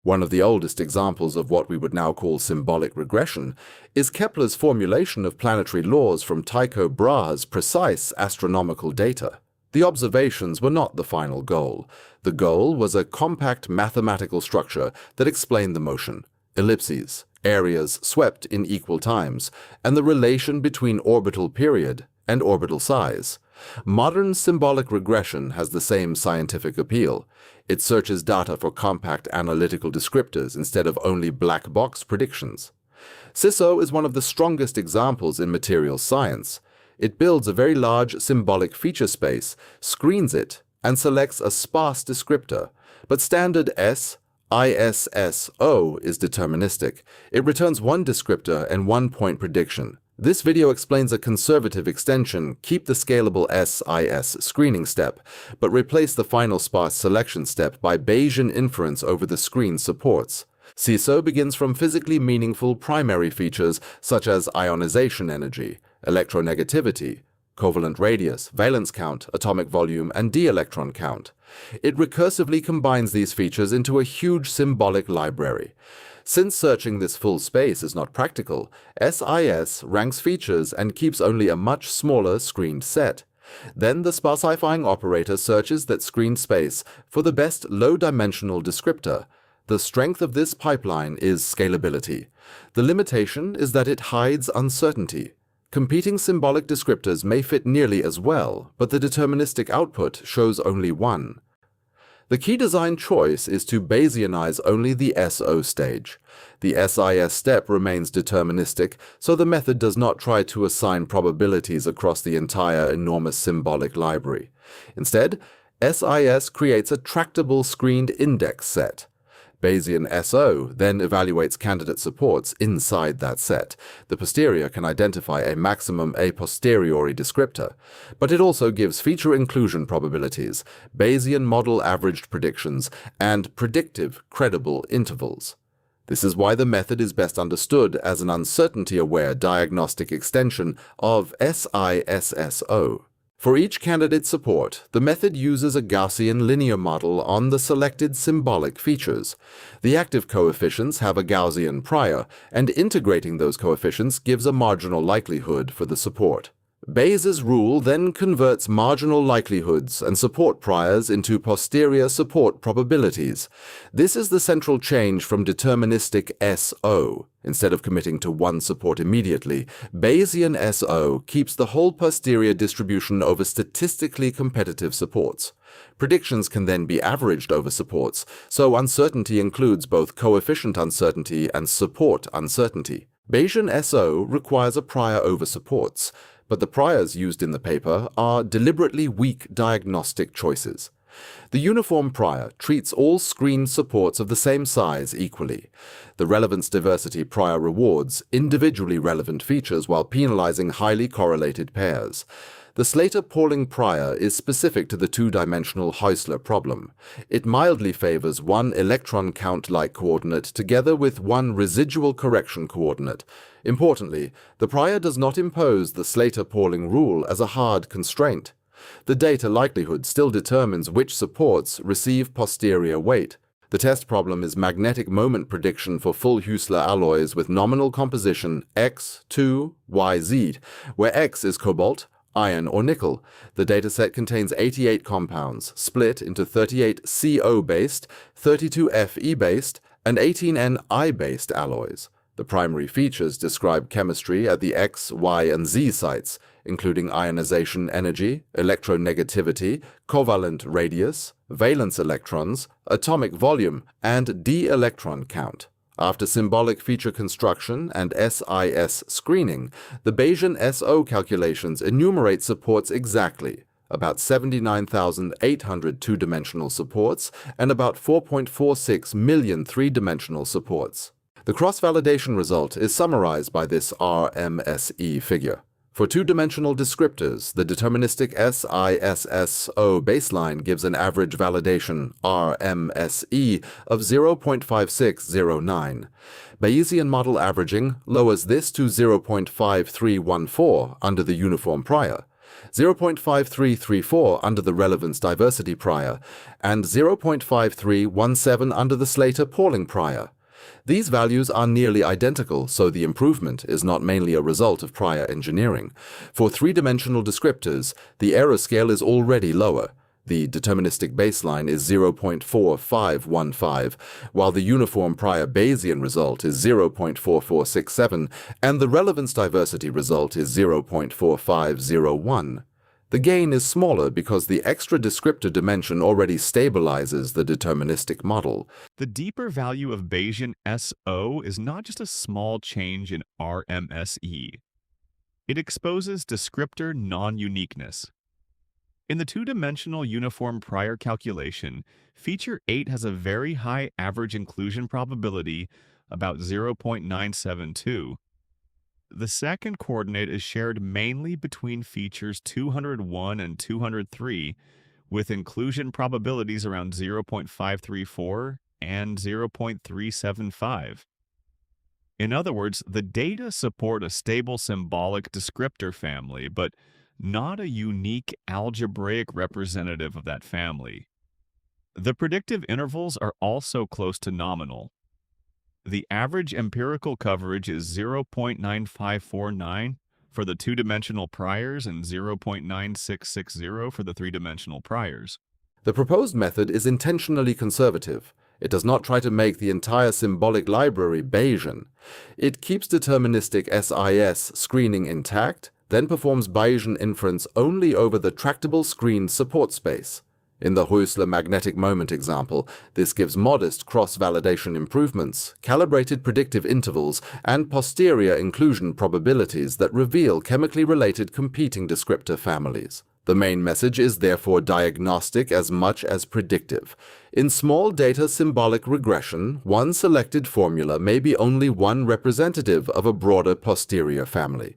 One of the oldest examples of what we would now call symbolic regression is Kepler's formulation of planetary laws from Tycho Brahe's precise astronomical data. The observations were not the final goal. The goal was a compact mathematical structure that explained the motion, ellipses, areas swept in equal times, and the relation between orbital period and orbital size. Modern symbolic regression has the same scientific appeal. It searches data for compact analytical descriptors instead of only black box predictions. SISSO is one of the strongest examples in materials science. It builds a very large symbolic feature space, screens it, and selects a sparse descriptor. But standard SISSO is deterministic. It returns one descriptor and one-point prediction. This video explains a conservative extension, keep the scalable SIS screening step, but replace the final sparse selection step by Bayesian inference over the screen supports. SISSO begins from physically meaningful primary features such as ionization energy, electronegativity, covalent radius, valence count, atomic volume, and d-electron count. It recursively combines these features into a huge symbolic library. Since searching this full space is not practical, SIS ranks features and keeps only a much smaller screened set. Then the sparsifying operator searches that screened space for the best low-dimensional descriptor. The strength of this pipeline is scalability. The limitation is that it hides uncertainty. Competing symbolic descriptors may fit nearly as well, but the deterministic output shows only one. The key design choice is to Bayesianize only the SO stage. The SIS step remains deterministic, so the method does not try to assign probabilities across the entire enormous symbolic library. Instead, SIS creates a tractable screened index set. Bayesian-SO then evaluates candidate supports inside that set. The posterior can identify a maximum a posteriori descriptor, but it also gives feature inclusion probabilities, Bayesian-model-averaged predictions, and predictive, credible intervals. This is why the method is best understood as an uncertainty-aware diagnostic extension of SISSO. For each candidate support, the method uses a Gaussian linear model on the selected symbolic features. The active coefficients have a Gaussian prior, and integrating those coefficients gives a marginal likelihood for the support. Bayes' rule then converts marginal likelihoods and support priors into posterior support probabilities. This is the central change from deterministic-SO. Instead of committing to one support immediately, Bayesian-SO keeps the whole posterior distribution over statistically competitive supports. Predictions can then be averaged over supports, so uncertainty includes both coefficient uncertainty and support uncertainty. Bayesian-SO requires a prior over supports, but the priors used in the paper are deliberately weak diagnostic choices. The uniform prior treats all screened supports of the same size equally. The relevance diversity prior rewards individually relevant features while penalizing highly correlated pairs. The Slater-Pauling prior is specific to the two-dimensional Heusler problem. It mildly favors one electron count-like coordinate together with one residual correction coordinate. Importantly, the prior does not impose the Slater-Pauling rule as a hard constraint. The data likelihood still determines which supports receive posterior weight. The test problem is magnetic moment prediction for full Heusler-alloys with nominal composition X₂YZ, where X is cobalt, iron, or nickel. The dataset contains 88 compounds, split into 38 CO-based, 32 Fe-based, and 18 Ni-based alloys. The primary features describe chemistry at the X, Y, and Z sites, including ionization energy, electronegativity, covalent radius, valence electrons, atomic volume, and d-electron count. After symbolic feature construction and SIS screening, the Bayesian-SO calculations enumerate supports exactly, about 79,800 two-dimensional supports and about 4.46 million three-dimensional supports. The cross-validation result is summarized by this RMSE figure. For two-dimensional descriptors, the deterministic SISSO baseline gives an average validation RMSE of 0.5609. Bayesian model averaging lowers this to 0.5314 under the uniform prior. 0.5334 under the relevance diversity prior, and 0.5317 under the Slater-Pauling prior. These values are nearly identical, so the improvement is not mainly a result of prior engineering. For three-dimensional descriptors, the error scale is already lower. The deterministic baseline is 0.4515, while the uniform prior Bayesian result is 0.4467, and the relevance diversity result is 0.4501. The gain is smaller because the extra descriptor dimension already stabilizes the deterministic model. The deeper value of Bayesian-SO is not just a small change in RMSE. It exposes descriptor non-uniqueness. In the two-dimensional uniform prior calculation, feature 8 has a very high average inclusion probability, about 0.972. The second coordinate is shared mainly between features 201 and 203, with inclusion probabilities around 0.534 and 0.375. In other words, the data support a stable symbolic descriptor family, but not a unique algebraic representative of that family. The predictive intervals are also close to nominal. The average empirical coverage is 0.9549 for the two-dimensional priors and 0.9660 for the three-dimensional priors. The proposed method is intentionally conservative. It does not try to make the entire symbolic library Bayesian. It keeps deterministic-SIS screening intact, then performs Bayesian inference only over the tractable screen support space. In the Heusler magnetic moment example, this gives modest cross-validation improvements, calibrated predictive intervals, and posterior inclusion probabilities that reveal chemically related competing descriptor families. The main message is therefore diagnostic as much as predictive. In small data symbolic regression, one selected formula may be only one representative of a broader posterior family.